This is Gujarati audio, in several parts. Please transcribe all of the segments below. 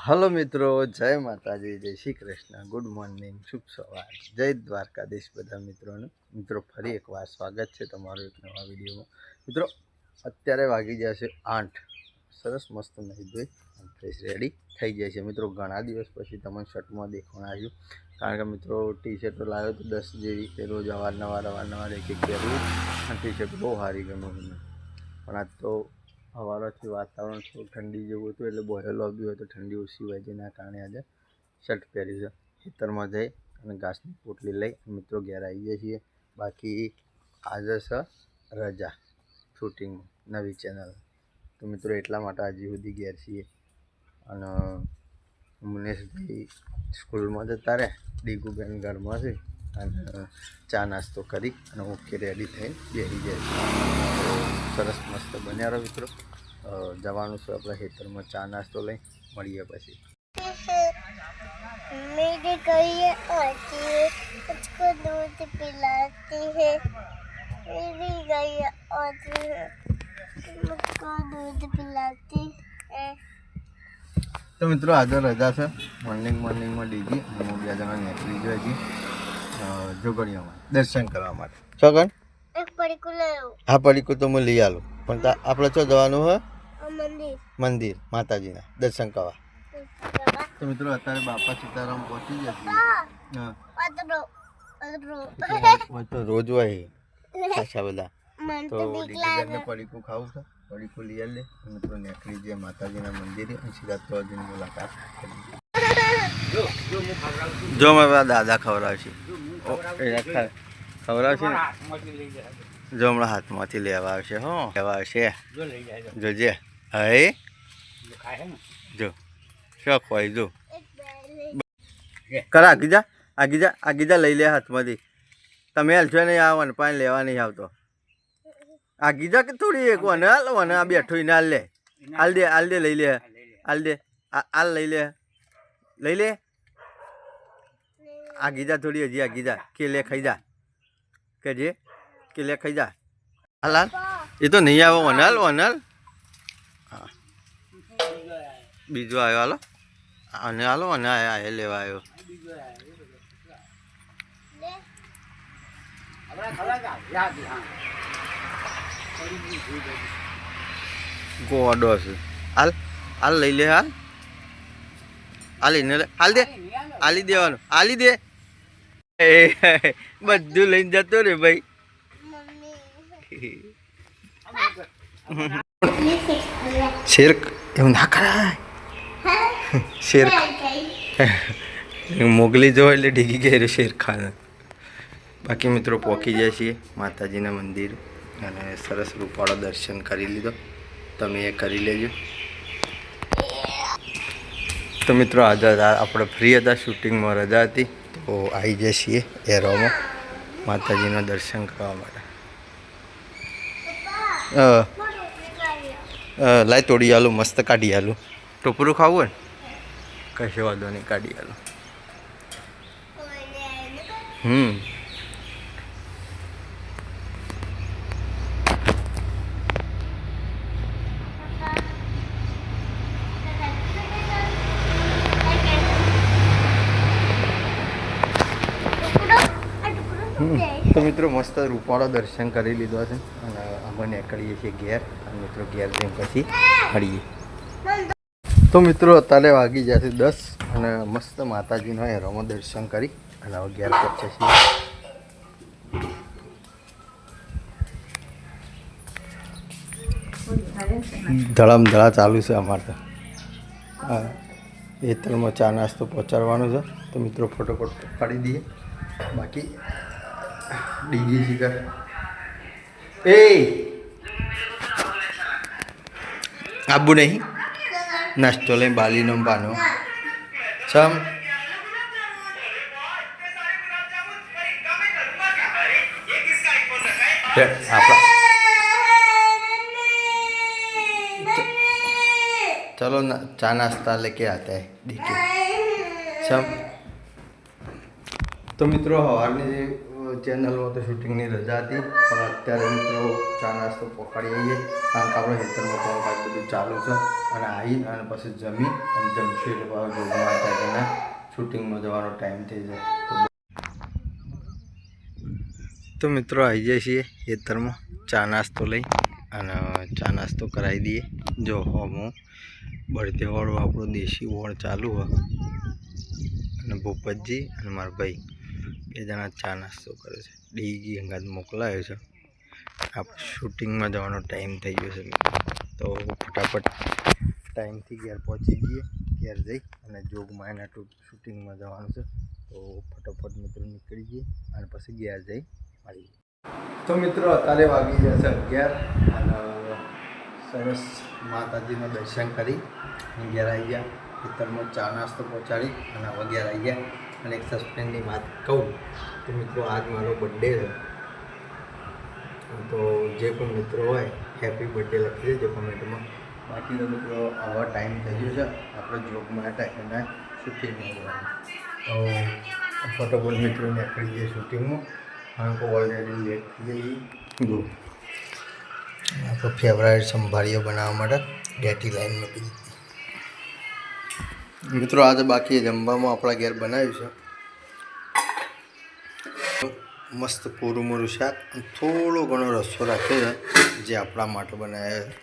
હલો મિત્રો, જય માતાજી, જય શ્રી કૃષ્ણ, ગુડ મોર્નિંગ, શુભ સવાર, જય દ્વારકાધીશ બધા મિત્રોનું. મિત્રો ફરી એકવાર સ્વાગત છે તમારું એક નવા વિડીયોમાં. મિત્રો અત્યારે વાગી જશે 8. સરસ મસ્ત નહીં ધોઈ ફ્રેશ રેડી થઈ જાય છે. મિત્રો ઘણા દિવસ પછી તમને શર્ટમાં દેખવાનું આવ્યું, કારણ કે મિત્રો ટી શર્ટો લાવ્યો તો 10 જેવી, તે રોજ અવારનવાર એક પહેરવું, અને ટી શર્ટ બહુ સારી ગમે મને. પણ આજ તો સવારથી વાતાવરણ થોડું ઠંડી જેવું હતું, એટલે બોરેલો બી હોય તો ઠંડી ઓછી હોય, જેના કારણે આજે શર્ટ પહેર્યું છે. ખેતરમાં જઈ અને ઘાસની પોટલી લઈ મિત્રો ઘેર આવી જઈએ છીએ. બાકી આજે છે રજા શૂટિંગ નવી ચેનલ, તો મિત્રો એટલા માટે આજે સુધી ઘેર છીએ. અને મુનેશભાઈ સ્કૂલમાં જતા રહે, ડીગુબેન ઘરમાં છે, અને ચા નાસ્તો કરી અને ઓકે રેડી થઈને બેસી જાય છે. સરસ મસ્ત બન્યા રહો મિત્રો. જવાનું છે આપણે ખેતરમાં, ચા નાસ્તો લઈ મળીએ પછી. मेरी गैया आती है, उसको दूध पिलाती है। मेरी गैया आती है, मुझको दूध पिलाती है। તો મિત્રો આજે રજા છે. મોર્નિંગમાં ડીજી અને હું 2 જણા નીકળી ગયો હજી જોગણીયામાં દર્શન કરવા માટે. છોકન एक पड़ीकू ले लो, હા પડીકું તો હું લઈ આલું, પણ આપણે ચો જવાનું હોય? मंदिर મંદિર માતાજીના દર્શન કરવા. તો મિત્રો અત્યારે બાપા સીતારામ પહોંચી ગયા છીએ. હા अदरो अदरो તો રોજ હોય ખાસા બધા. मन તો तो बीक ડીગીબેનને लागे। પડીકું ખાવું છે, પડીકું લઈ લે. મિત્રો નીકળી જાય માતાજીના મંદિરે અને શિવરાત્રીની મુલાકાત કરી. જો મારા દાદા ખવડાવશે, ખવડાવશે ને, જો હમણાં હાથમાંથી લેવા આવશે. હો લેવા આવશે, જોજે. હે જો શોખ હોય, જો एक बैल કર આગીજા લઈ લે હાથમાંથી. તમે હાલશો નહીં, આ વનપાઈને લેવા નહીં આવતો. આગીજા કે થોડી એક વને હાલ, વને આ બેઠો ને હાલ લે, હાલ દે લઈ લે, હાલ દે, હાલ લઈ લે. આગીજા થોડી, હજી આગીજા કે લે ખાઈ જા, કે જે કે લે ખાઈ જા. હાલ એ તો નહીં આવે, વનાલ. હા બીજો આવ્યો, હાલો અને હાલો અને આ લેવા આવ્યો. ગોડો છે. હાલ લઈ લે, હાલી દેવાનું, હાલી દે. બધું લઈને જતો રે ભાઈ. શેર એવું ના કરાય, શેર મોગલી જો એટલે ડીગી ગયેલું શેર ખાને. બાકી મિત્રો પહોંચી જાય છીએ માતાજીના મંદિર, અને સરસ રૂપાળો દર્શન કરી લીધો, તમે એ કરી લેજો. તો મિત્રો આજે આપણે ફ્રી હતા, શૂટિંગમાં રજા હતી, તો આવી જઈએ છીએ એરોમાં માતાજીના દર્શન કરવા માટે. લાઈ તોડી આલું, મસ્ત કાઢી આલું. ટોપરું ખાવું હોય ને કશો વાંધો નહીં, કાઢી આલું. તો મિત્રો મસ્ત રૂપાળો દર્શન કરી લીધો છે, અને અમે નીકળીએ છીએ ઘેર. અને મિત્રો ઘેર જઈને પછી મળીએ. તો મિત્રો અત્યારે વાગી જશે 10, અને મસ્ત માતાજીનો એરોમાં દર્શન કરી અને હવે ઘેર પહોંચે છીએ. ધડામધડા ચાલુ છે અમારે તો. ખેતરમાં ચા નાસ્તો પહોંચાડવાનો છે, તો મિત્રો ફટોફટ પાડી દઈએ. બાકી ડીજી શિકાર એ આબુ નહીં, નાસ્તો લઈને બાલીનો પાનો સમ. चलो ना चा नाश्ता लेके आता है डीके सब. तो मित्रों सवाરની ચેનલમાં તો શૂટિંગની રજા હતી, પણ અત્યારે મિત્રો ચા નાસ્તો પકડી આવીએ, કારણ કે આપણે ખેતરમાં કામકાજ બધું ચાલુ છે. અને આવી અને પછી જમી અને જમશું એટલે જોગમાં હતા શૂટિંગમાં જવાનો ટાઈમ થઈ જાય. તો મિત્રો આવી જાય છીએ ખેતરમાં ચા નાસ્તો લઈ અને ચા નાસ્તો કરાવી દઈએ. જો હું બળદેવાળું આપણું દેશી ઓળ ચાલુ હોય અને ભૂપતજી અને મારા ભાઈ 2 જણા ચા નાસ્તો કરે છે. ડીગી અંગાત મોકલાયો છે. આપણે શૂટિંગમાં જવાનો ટાઈમ થઈ ગયો છે, તો ફટાફટ ટાઈમથી ઘેર પહોંચી જઈએ. ઘેર જઈ અને જોગમાં એના શૂટિંગમાં જવાનું છે, તો ફટાફટ મિત્રો નીકળી જઈએ અને પછી ઘેર જઈ મળીએ. તો મિત્રો અત્યારે વાગી જશે 11 અને સરસ માતાજીનું દર્શન કરી અને ઘેર આવી ગયા. ખેતરમાં ચા નાસ્તો પહોંચાડી અને હવે ઘેર આવી ગયા. અને એક સસ્પેન્સની વાત કહું તો મિત્રો આજ મારો બર્થડે છે, તો જે પણ મિત્રો હોય હેપી બર્થડે લખી દેજો કમેન્ટમાં. બાકી તો મિત્રો આવા ટાઈમ થઈ ગયો છે આપણે જોગમાં હતા એના શૂટિંગમાં જવાનું, તો ફટાફટ મિત્રો નીકળી જઈએ શૂટિંગમાં. કારણ કે ઓલરેડી લેટ થઈ જઈએ. જો આપણો ફેવરેટ સંભાળીઓ બનાવવા માટે ડેટી લાઈન મૂકી દીધી. મિત્રો આજે બાકી જમવામાં આપણા ઘેર બનાવ્યું છે મસ્ત પૂરું મોરું શાક અને થોડો ઘણો રસો રાખ્યો છે, જે આપણા માટે બનાવ્યો છે.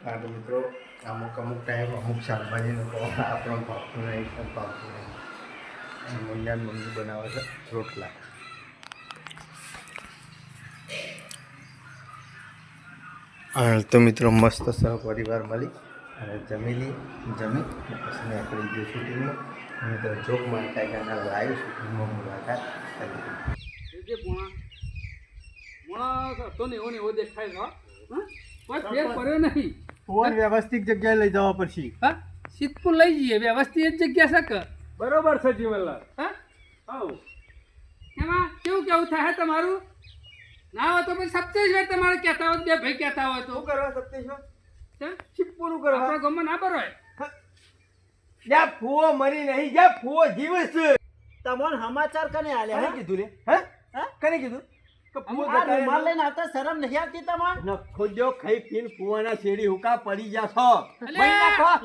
કારણ કે મિત્રો અમુક ટાઈમ અમુક શાકભાજીનો આપણો ભાવતું નહીં, પણ ભાવતું નહીં. મમ્મી બનાવે છે રોટલા. તો મિત્રો મસ્ત સહપરિવાર મળી અને જમી પછી નીકળી ગયું શૂટિંગમાં. મિત્રો જોગમાં ટાઈગરના લાઈવ શૂટિંગમાં મુલાકાત કરી. ફોન વ્યવસ્થિત જગ્યાએ લઈ જવા પડશે. સિદ્ધપુર લઈ જઈએ, વ્યવસ્થિત જગ્યા છે. બરોબર છે જીવનલાલ. એમાં કેવું કેવું થાય તમારું? ના હોય તો પછી સપ્તેશ્વર તમારે કહેતા હોય, 2 ભાઈ કહેતા હોય તો શું કરવા સપ્તેશ્વર? હે? પૂરું કરવા. આપણા ગામમાં ના બરોય. જ્યાં ફુવો મરી નહીં, જ્યાં ફુવો જીવે છે. તમને સમાચાર કને આલ્યા કને કીધું લે? હે? કને કીધું કે ફુવો આ જતા રૂમાલ રહ્યો? લઈને આવતા શરમ નહીં આવતી તમને? ન ખોદ્યો ખાઈ પીને ફુવાના શેરી હુકા પડી જા છો. એટલે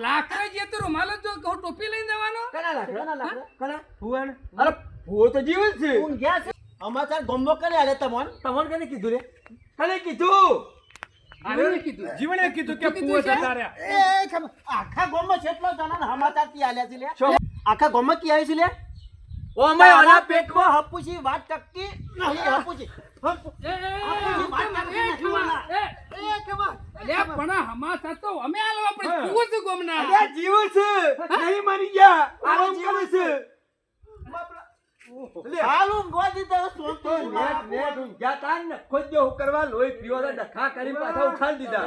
લાકડા જે તો રૂમાલ જ જો કહું ટોપી લઈને જવાનો. કના કના લાકડા? લાકડા? કના? ફુવાના? અરે ફુવો તો જીવે જ છે. ઊંઘ ગયા છે? સમાચાર ગમો કને આલે તમને? તમને કને કીધું લે? કને કીધું? આને કીધું. જીવને કીધું કે કીધું ફુવો છે? જતા રહ્યા. એ ખબર આખા ગોમમાં કેટલો જણાને સમાચાર થી આલ્યા છે લે? શું? આખા ગોમમાં કી આવી છે લે? ઓમાય ઓના તારા પેટમાં પેટમાં હપુસી વાત ટકતી નહીં. હપુસી પણ હમાસા તો અમે આલવા પડે. તું જ ગોમના. અરે જીવે છે નહીં મરી ગયા આરામ કરે છે. હાલું ગોદી તો સોતો નેટ નેટ ઊંઘ્યા તા ને ખોદ્યો હું કરવા લોહી પીવા તો ડખા કરી પાછા ઉખાડી દીધા.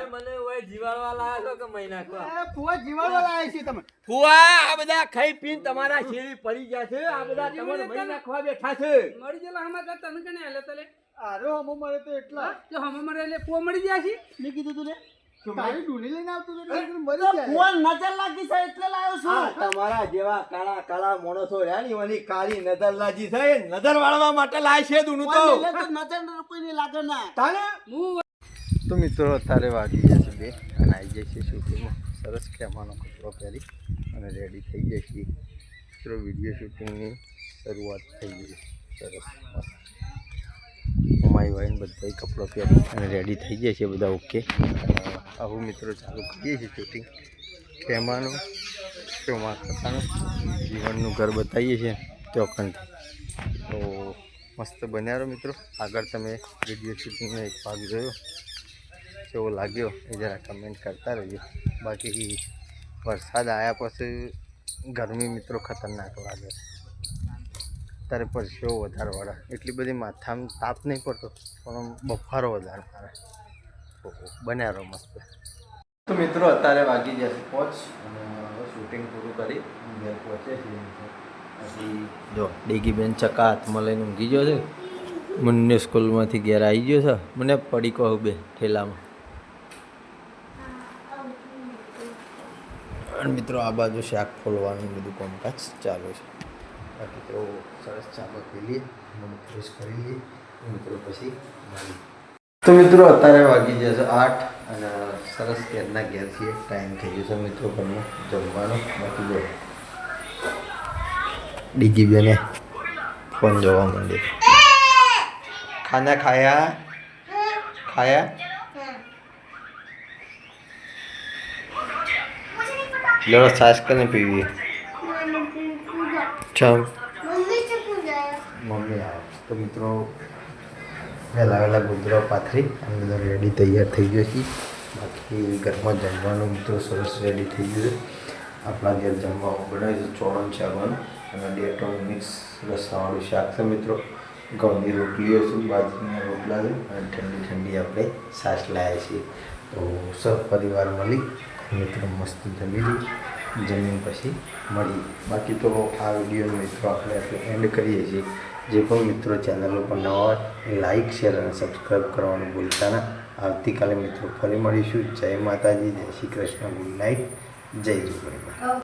ફુવા જીવાવાળા આવી છે તમે. ફુવા આ બધા ખાઈ પીને તમારા શેરી પડી ગયા છે. આ બધા તમને મરી નાખવા બેઠા છે. મરી ગયેલા હમાસા તને કને આલે તલે? અરે હમો મારે તો એટલા તો હમ મરે એટલે પો મરી ગયા છે. મેં કીધું તું ને તારી ડુલી લઈને આવતો તો મરી જાય. ફુવા નજર લાગી છે એટલે લાવ્યો છું. તમારા જેવા કાળા કાળા માણસો રહ્યા ને એની કાળી નજર લાગી છે. એ નજર વાળવા માટે લાય છે દુનું તો. એટલે તો નજર કોઈની લાગે ના. તાને હું તો મિત્રો અત્યારે વાગી જશે 2 અને આવી જાય છે શૂટિંગમાં. સરસ ખેમાનો કપડો પહેરી અને રેડી થઈ જાય છે. મિત્રો વિડીયો શૂટિંગની શરૂઆત થઈ ગઈ છે. સરસ મસ્ત માઈ વાઈન બધા કપડો પહેરી અને રેડી થઈ જાય છે બધા. ઓકે, આવું મિત્રો ચાલુ કરીએ છીએ શૂટિંગ. ખેમાનું શોમાં કથાનું જીવનનું ઘર બતાવીએ છીએ ચોકનથી. તો મસ્ત બન્યા રહો મિત્રો. આગળ તમે વિડીયો શૂટિંગનો એક ભાગ જોયો, કેવો લાગ્યો એ જરા કમેન્ટ કરતા રહેજો. બાકી વરસાદ આવ્યા પછી ગરમી મિત્રો ખતરનાક લાગે છે. અત્યારે પરસેવો વધારે વાળા, એટલી બધી માથામાં તાપ નહીં પડતો પણ બફારો વધારે મારે. બન્યા રહો મસ્ત. તો મિત્રો અત્યારે વાગી જશે 5 અને હવે શૂટિંગ પૂરું કરી ઘેર પહોંચે છીએ. પછી જો ડેગીબેન ચકા હાથમાં લઈને ઊંઘી ગયો છે. મને સ્કૂલમાંથી ઘેર આવી ગયો છે. મને પડી કહું 2 ઠેલામાં. અને મિત્રો આ બાજુ શાક ફોલવાનું બધું કામકાજ ચાલુ છે. બાકી તો સરસ ચામાં પી લઈએ, મને ફ્રેશ કરી લઈએ મિત્રો, પછી મળી. તો મિત્રો અત્યારે વાગી જશે 8 અને સરસ ઘેરના ઘેર છીએ, ટાઈમ થઈ જશે મિત્રો ઘરનું જમવાનું. બાકી જો ડીજી બેને ફોન જોવા માંડે. ખાના ખાયા ખાયા જરા છાશ કરીને પીવી. ચમ મમ્મી તો પૂજાય. મમ્મી આવે તો મિત્રો વહેલા વહેલા ગુજરા પાથરી અને બધું રેડી તૈયાર થઈ ગયો છે. બાકી ઘરમાં જમવાનું મિત્રો સરસ રેડી થઈ ગયું છે. આપણા ઘેર જમવાનું બનાવ્યું છે ચોળણ ચાવવાનું અને ડેટોલ મિક્સ રસાવાળું શાક છે મિત્રો. ઘઉંની રોટલીઓ છે, બાજરીના રોટલા છે અને ઠંડી ઠંડી આપણે છાશ લાવ્યા છીએ. તો સૌ પરિવાર મળી મિત્રો મસ્ત જમી લઈએ, જમીન પછી મળીએ. બાકી તો આ વિડીયો મિત્રો આપણે એન્ડ કરીએ છીએ. જે પણ મિત્રો ચેનલ ઉપર નવા હોય એ લાઇક શેર અને સબસ્ક્રાઈબ કરવાનું ભૂલતા ના. આવતીકાલે મિત્રો ફરી મળીશું. જય માતાજી, જય શ્રી કૃષ્ણ, ગુડ નાઇટ, જય જોગણી.